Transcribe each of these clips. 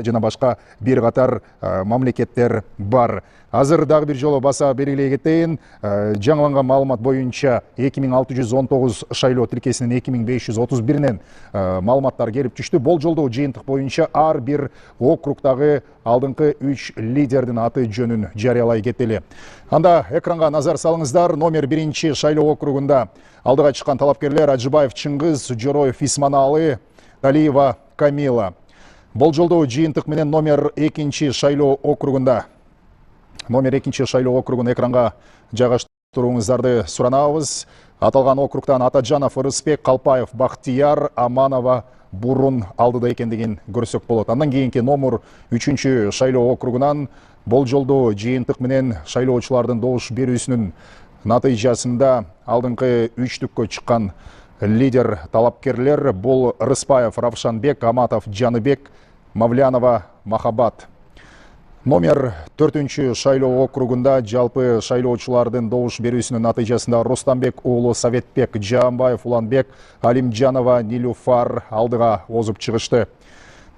жана башка бир катар мамлекеттер бар. Азыр дагы бир жолу баса белгилей кетейин, жаңыланган маалымат боюнча 2619 шайлоо тилкесинин 2531нен маалыматтар келип түштү. Болжолдоо жыйынтык боюнча ар бир округдагы алдыңкы 3 лидердин аты жөнүн жарыялай кетели. Анда экранга назар салыңыздар. Номер 1 шайлоо округунда алдыга чыккан талапкерлер: Ажыбаев Чыңгыз, Жороев Исманалы, Талиева Камила. Болжолдоо жыйынтык менен номер 2 шайлоо округунда экранга жайгаштырууңуздарды суранабыз. Аталган округтан Атажанов Ырысбек, Калпаев Бактияр, Аманова Бурун алдыда экендигин көрсөк болот. Андан кийинки номер 3 шайлоо округунан болжолдоо жыйынтык менен шайлоочулардын добуш берүүсүнүн натыйжасында алдыңкы 3-түккө чыккан лидер талапкерлер бул Рыспаев Равшанбек, Аматов Жаныбек, Мавлянова Махабат. Номер 4 шайлоо округунда жалпы шайлоочулардын добуш берүүсүнүн натыйжасында Рустамбек уулу Советбек, Жаамбаев Уланбек, Алимжанова Нилуфар алдыга озуп чыгышты.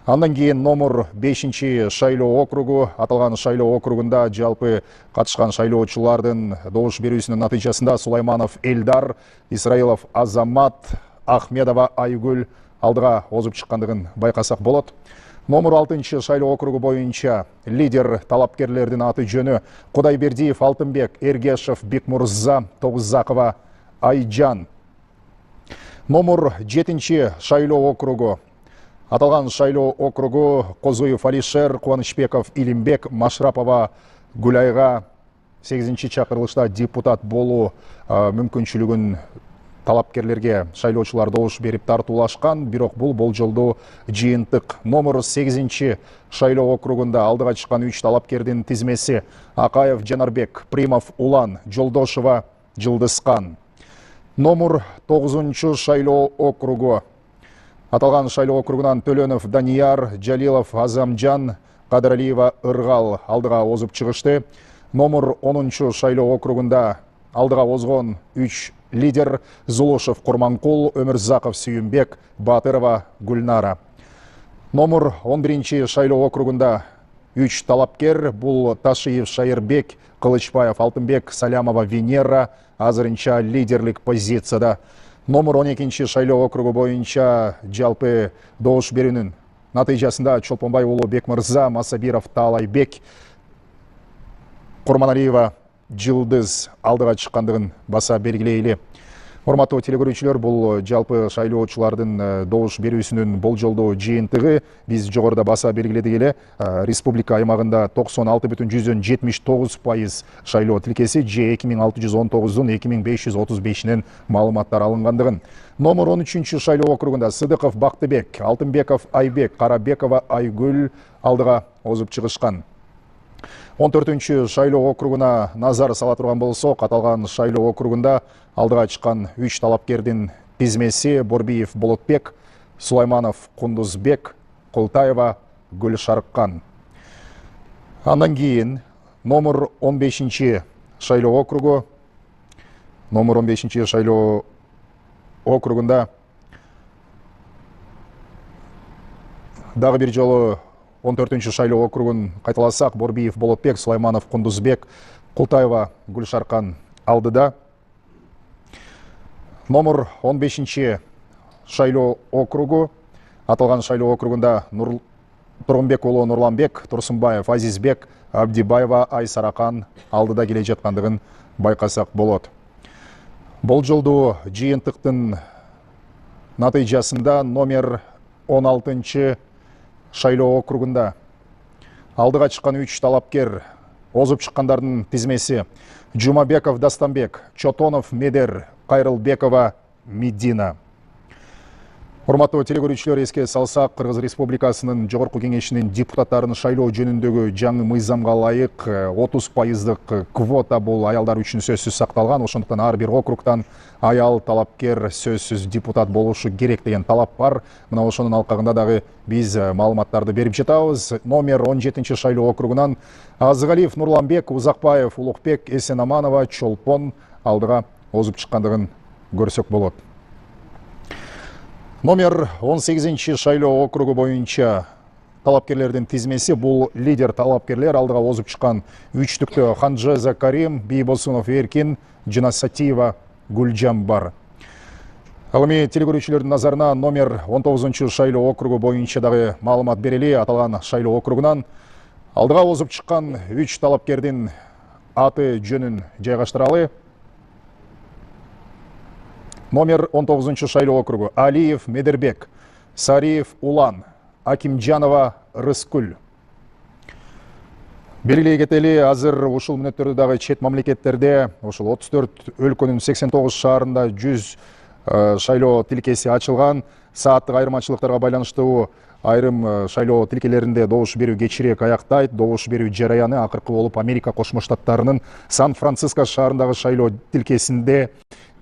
Андан кийин номер 5 шайлоо округу. Аталган шайлоо округунда жалпы катышкан шайлоочулардын добуш берүүсүнүн натыйжасында Сулайманов Элдар, Исраилов Азамат, Ахмедова Айгүл алдыга озуп чыккандыгын байкасак болот. Номер 6 шайлоо округу боюнча лидер талапкерлердин аты жөнү: Кудайбердиев Алтынбек, Эргешев Бекмурза, Тогузакова Айжан. Номер 7 шайлоо округу. Аталган шайлоо округу Козуев Алишер, Кубанычбеков Илимбек, Машрапова Гуляйга 8 чакырылышта депутат болуу мүмкүнчүлүгүн талапкерлерге шайлоочулар добуш берип тартуулашкан. Бирок бул болжолдоо жыйынтык. Номер 8 шайлоо округунда алдыга чыккан 3 талапкердин тизмеси: Акаев Жанарбек, Примов Улан, Жолдошева Жылдызкан. Номер 9 шайлоо округу. Аталган шайлоо округунан Төлөнов Данияр, Жалилов Азамжан, Кадыралиева Ыргал алдыга озуп чыгышты. Номер 10 шайлоо округунда алдыга озгон 3 лидер: Зулушев Курманкул, Өмүрзаков Сүйүмбек, Батырова Гүлнара. Номер 11 шайлоо округунда 3 талапкер: бул Ташиев Шайырбек, Кылычбаев Алтынбек, Салямова Венера азырынча лидерлик позицияда. Номер 12 шайлоо округу боюнча жалпы добуш берүүнүн натыйжасында Чолпонбай уулу Бекмырза, Масабиров Таалайбек, Курманалиева Жылдыз алдыга чыккандыгын баса белгилейли. Урматтуу телекөрүүчүлөр, бул жалпы шайлоочулардын добуш берүүсүнүн болжолдоо жыйынтыгы. Биз жогоруда баса белгиледик эле, республика аймагында 96,79% шайлоо тилкеси Ж2619-дун 2535-нен маалыматтар алынгандыгын. Номер 13 шайлоо округунда Сыдыков Бактыбек, Алтынбеков Айбек, Карабекова Айгүл алдыга озуп чыгышкан. 14 шайлоо округуна назар сала турган болсок, аталган шайлоо округунда алдыга чыккан 3 талапкердин тизмеси: Борбиев Болотбек, Сулайманов Кундузбек, Култаева Гүлшарыккан. Андан кийин номер 15 шайлоо округу. Номер 15 шайлоо округунда дагы бир жолу 14 шайлоо округун кайталасак: Борбиев Болотбек, Сулайманов Кундузбек, Култаева Гүлшаркан алдыда. Номер 15 шайлоо округу. Аталган шайлоо округунда Тургунбек уулу Нурланбек, Турсунбаев Азизбек, Абдибаева Айсаракан алдыда келе жаткандыгын байкасак болот. Болжолдоо жыйынтыктын натыйжасында номер 16 шайлоо округунда алдыга чыккан 3 талапкер: озуп чыккандардын тизмеси: Жумабеков Дастанбек, Чотонов Медер, Кайрылбекова Медина. Урматтуу телекөрүүчүлөр, эске салсак, Кыргыз Республикасынын Жогорку Кеңешинин депутаттарын шайлоо жөнүндөгү жаңы мыйзамга ылайык 30% квота бул аялдар үчүн сөзсүз сакталган. Ошондуктан ар бир округтан аял талапкер сөзсүз депутат болушу керек деген талап бар. Мына ошонун алкагында дагы биз маалыматтарды берип жатабыз. Номер 17 шайлоо округунан Азыгалиев Нурланбек, Узакбаев Улукбек, Эсенаманова Чолпон алдыга озуп чыккандыгын көрсөк болот. Номер 18 шайлоо округу боюнча талапкерлердин тизмеси. Бул лидер талапкерлер алдыга озуп чыккан үчтүктө Ханжаза Карим, Бийбосунов Эркин жана Сатиева Гүлжан бар. Ал эми телекөрүүчүлөрдүн назарына номер 19 шайлоо округу боюнча дагы маалымат берели. Аталган шайлоо округунан алдыга озуп чыккан 3 талапкердин аты жөнүн жайгаштыралы. Номер 19 шайлоо округу: Алиев Медербек, Сариев Улан, Акимжанова Рыскүл. Белгилей кетели, азыр ушул мүнөттөрдө дагы чет мамлекеттерде, ушул 34 өлкөнүн 89 шаарында 100 шайлоо тилкеси ачылган. Сааттык айырмачылыктарга байланыштуу айрым шайлоо тилкелеринде добуш берүү кечирээк аяктайт. Добуш берүү жараяны акыркы болуп Америка Кошмо Штаттарынын Сан-Франциско шаарындагы шайлоо тилкесинде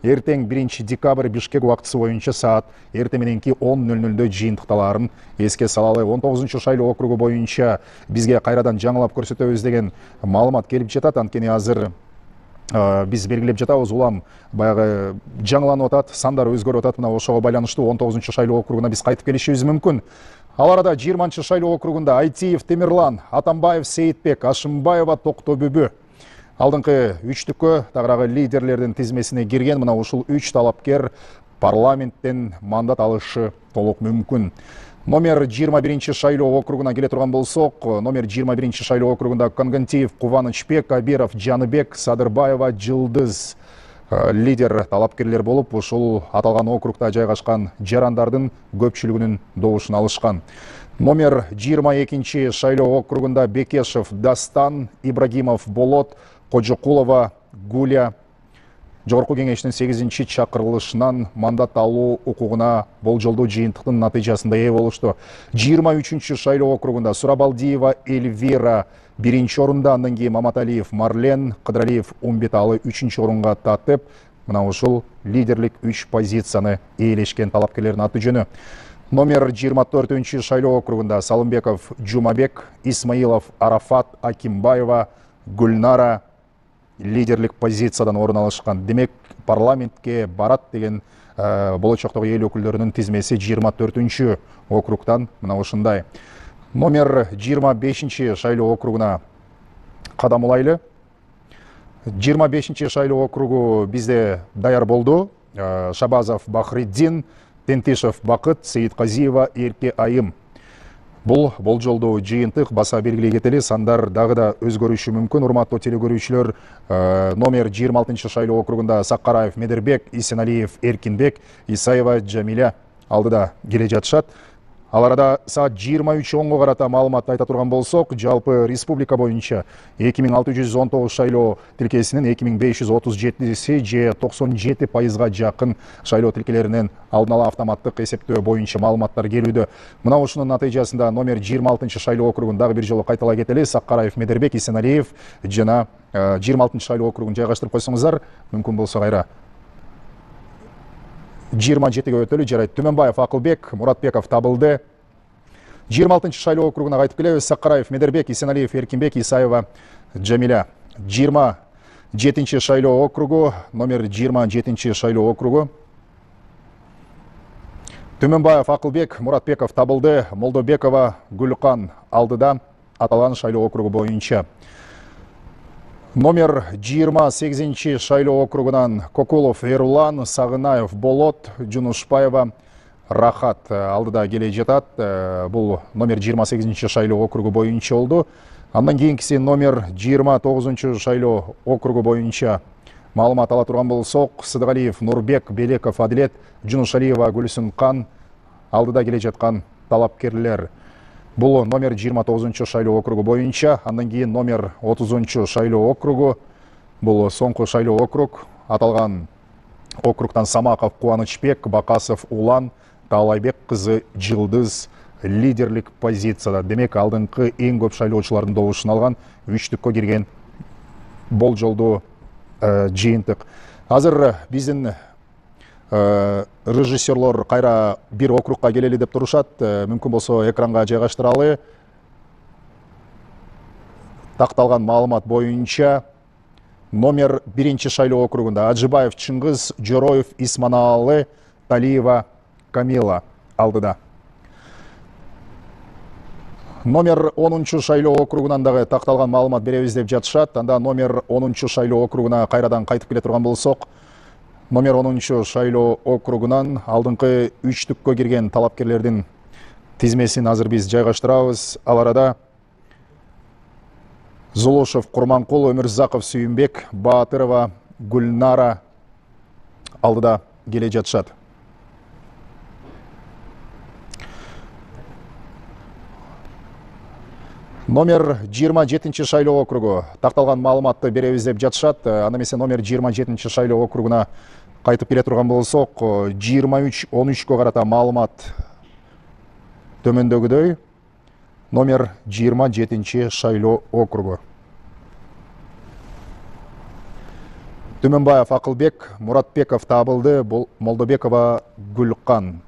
эртең 1 декабрь Бишкек убактысы боюнча саат эртең мененки 10:00 жыйынтыкталаарын эске салалы. 19 шайлоо округу боюнча бизге кайрадан жаңылап көрсөтөбүз деген маалымат келип жатат. Анткени азыр биз белгилеп жатабыз, улам баягы жаңыланып атат, сандар өзгөрүп атат. Мына ошого байланыштуу 19 шайлоо округуна биз кайтып келишибиз мүмкүн. Ал арада 20 шайлоо округунда Айтиев Темирлан, Атамбаев Сейитбек, Ашымбаева Токтобүбү алдыңкы үчтүккө тагыраагы лидерлердин тизмесине кирген. Мына ушул 3 талапкер парламенттен мандат алышы толук мүмкүн. Номер 21 шайлоо округуна келе турган болсок, номер 21 шайлоо округунда Конгантиев Кубанычбек, Абиров Жаныбек, Садырбаева Жылдыз лидер талапкерлер болуп, ушул аталган округда жайгашкан жарандардын көпчүлүгүнүн добушун алышкан. Номер 22 шайлоо округунда Бекешев Дастан, Ибрагимов Болот, Кожокулова Гуля Жогорку кеңештин 8 чакырылышынан мандат алуу укугуна болжолдуу жыйынтыктын натыйжасында ээ болушту. 23 шайлоо округунда Сурабалдиева Эльвира 1 орунда, андан кийин Маматалиев Марлен, Кыдыралиев Умбеталы 3 орунга татып, мына ушул лидерлик 3 позицияны ээлешкен талапкерлердин аты жөнү. Номер 24 шайлоо округунда Салымбеков Жумабек, Исмаилов Арафат, Акимбаева Гүлнара лидерлик позициядан орун алышкан. Демек, парламентке барат деген болочоктогу эл өкүлдөрүнүн тизмеси 24 округдан мына ушундай. Номер 25 шайлоо округуна кадам улайлы. 25 шайлоо округу бизде даяр болду. Шабазов Бахриддин, Тентишев Бакыт, Сейитказиева Эрке Айым. Бул болжолдуу жыйынтык, баса белгилей кетели, сандар дагы да өзгөрүшү мүмкүн. Урматтуу телекөрүүчүлөр, номер 26 шайлоо округунда Саккараев Медербек, Исеналиев Эркинбек, Исаева Жамиля алдыда келе жатышат. Ал арада саат 23:10 карата маалымат айта турган болсок, жалпы республика боюнча 2619 шайлоо тилкесинин 2537си же 97%га жакын шайлоо тилкелеринен алдын ала автоматтык эсептөө боюнча маалыматтар келүүдө. Мына ушунун натыйжасында номер 26 шайлоо округун дагы бир жолу кайталай кетели. Саккараев Медербек, Исеналиев жана 26 шайлоо округун жайгаштырып койсоңуздар, мүмкүн болсо кайра 27-ге өтөлү жарайт. Түмөнбаев Акылбек, Муратбеков табылды. 26 шайлоо округуна кайтып келебиз. Саккараев Медербек, Исеналиев Эркинбек, Исаева Жамиля. 27 шайлоо округу, номер 27 шайлоо округу. Түмөнбаев Акылбек, Муратбеков табылды. Молдобекова Гүлкан алдыда аталган шайлоо округу боюнча. Номер 28 шайлоо округунан Кокулов Эрулан, Сагынаев Болот, Жунушпаева Рахат алдыда келе жатат. Бул номер 28 шайлоо округу боюнча болду. Андан кийинкиси номер 29 шайлоо округу боюнча маалымат ала турган болсок, Сыдыгалиев Нурбек, Белеков Адилет, Жунушалиева Гүлсүн Кан алдыда келе жаткан талапкерлер. Бул номер 29 шайлоо округу боюнча. Андан кийин номер 30 шайлоо округу. Бул соңку шайлоо округ. Аталган округтан Самаков Кубанычбек, Бакасов Улан, Таалайбек кызы Жылдыз лидерлик позицияда. Демек, алдыңкы эң көп шайлоочулардын добушун алган үчтүккө кирген болжолдуу жыйынтык. Азыр биздин режиссерлор кайра бир округка келели деп турушат. Мүмкүн болсо экранга жайгаштыралы. Такталган маалымат боюнча номер 1 шайлоо округунда Ажыбаев Чыңгыз, Жороев Исманаалы, Талиева Камила алдыда. Номер 10 шайлоо округунан дагы такталган маалымат беребиз деп жатышат. Анда номер 10 шайлоо округуна кайрадан кайтып келе турган болсок, номер 10 шайлоо округунан алдыңкы үчтүккө кирген талапкерлердин тизмесин азыр биз жайгаштырабыз. Ал арада Золошев Курманкул, Өмүрзаков Сүйүнбек, Баатырова Гүлнара алдыда келе жатышат. Номер 27 шайлоо округу такталган маалыматты беребиз деп жатышат. Анда эмесе номер 27 шайлоо округуна кайтып келе турган болсок, 23-13кө карата маалымат төмөндөгүдөй. Номер 27 шайлоо округу. Түмөнбаев Акылбек, Муратбеков табылды, Молдобекова Гүлкан.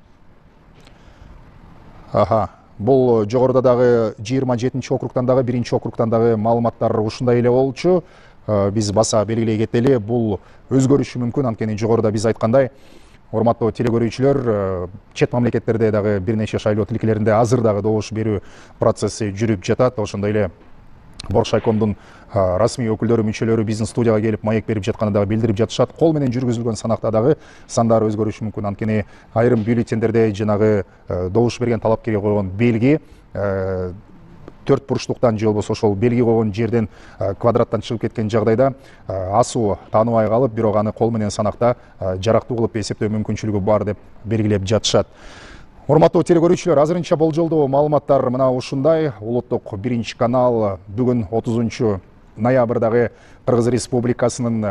Бұл жогоруда дагы 27 округтан дагы 1 округтан дагы маалыматтар ушундай эле болчу. Биз баса белгилей кетели, бул өзгөрүшү мүмкүн, анткени жогоруда биз айткандай, урматтуу телекөрүүчүлөр, чет мамлекеттерде дагы бир нече шайлоо тилкелеринде азыр дагы добуш берүү процесси жүрүп жатат. Ошондой эле Боршайкомдун расмий өкүлдөрү, мүчөлөрү биздин студияга келип маек берип жатканы дагы билдирип жатышат. Кол менен жүргүзүлгөн санакта дагы сандар өзгөрүшү мүмкүн, анткени айрым бюллетендерде жанагы добуш берген талапкерге койгон белги 4 бурчтуктан же болбосо ошол белги койгон жерден квадраттан чыгып кеткен жагдайда асуу тааныбай калып, бирок аны кол менен санакта жарактуу кылып эсептөө мүмкүнчүлүгү бар деп белгилеп жатышат. Урматтуу телекөрүүчүлөр, азырынча болжолдуу маалыматтар мына ушундай. Улуттук 1 канал бүгүн 30 ноябрдагы Кыргыз Республикасынын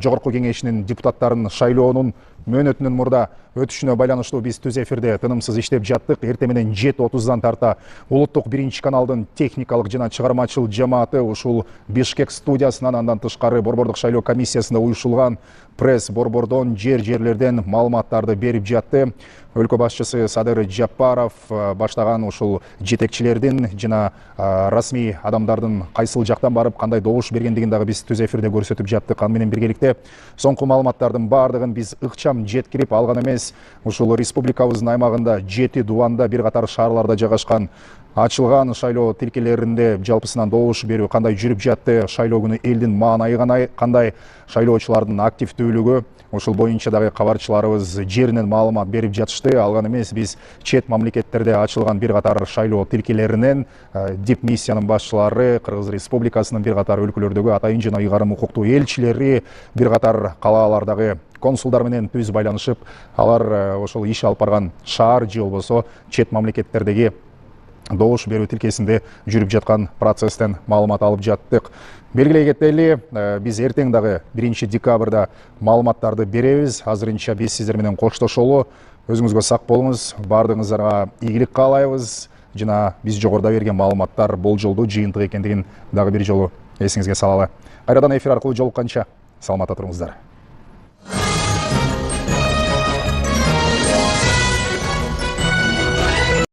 жогорку кеңешинин депутаттарын шайлоонун мөөнөтүнөн мурда өтүшүнө байланыштуу биз түз эфирде тынымсыз иштеп жаттык. Эртең менен 7:30дан тарта Улуттук 1 каналдын техникалык жана чыгармачыл жамааты ушул Бишкек студиясынан, андан тышкары Борбордук шайлоо комиссиясында уюшулган пресс борбордон, жерлерден маалыматтарды берип жатты. Өлкө башчысы Садыр Жапаров баштаган ушул жетекчилердин жана расмий адамдардын кайсыл жактан барып кандай добуш бергендигин дагы биз түз эфирде көрсөтүп жаттык. Аны менен биргеликте соңку маалыматтардын баардыгын биз ыкчам жеткирип алган эмес. Ушул республикабыздын аймагында 7 дубанда бир катар шаарларда жайгашкан ачылган шайлоо тилкелеринде жалпысынан добуш берүү кандай жүрүп жатты, шайлоо күнү элдин маанайы кандай, шайлоочулардын активдүүлүгү, ушул боюнча дагы кабарчыларыбыз жеринен маалымат берип жатышты. Алган эмес, биз чет мамлекеттерде ачылган бир катар шайлоо тилкелеринен дип миссиянын башчылары, Кыргыз Республикасынын бир катар өлкөлөрдөгү атайын жана ыйгарым укуктуу элчилери, бир катар калаалардагы консулдар менен түз байланышып, алар ошол иш алып барган шаар же болбосо чет мамлекеттердеги добуш берүү тилкесинде жүрүп жаткан процесстен маалымат алып жаттык. Белгилей кетели, биз эртең дагы 1 декабрда маалыматтарды беребиз. Азырынча биз сиздер менен коштошолу. Өзүңүзгө сак болуңуз, баардыгыңыздарга ийгилик каалайбыз. Жана биз жогоруда берген маалыматтар болжолдуу жыйынтык экендигин дагы бир жолу эсиңизге салалы. Кайрадан эфир аркылуу жолукканча саламатта туруңуздар.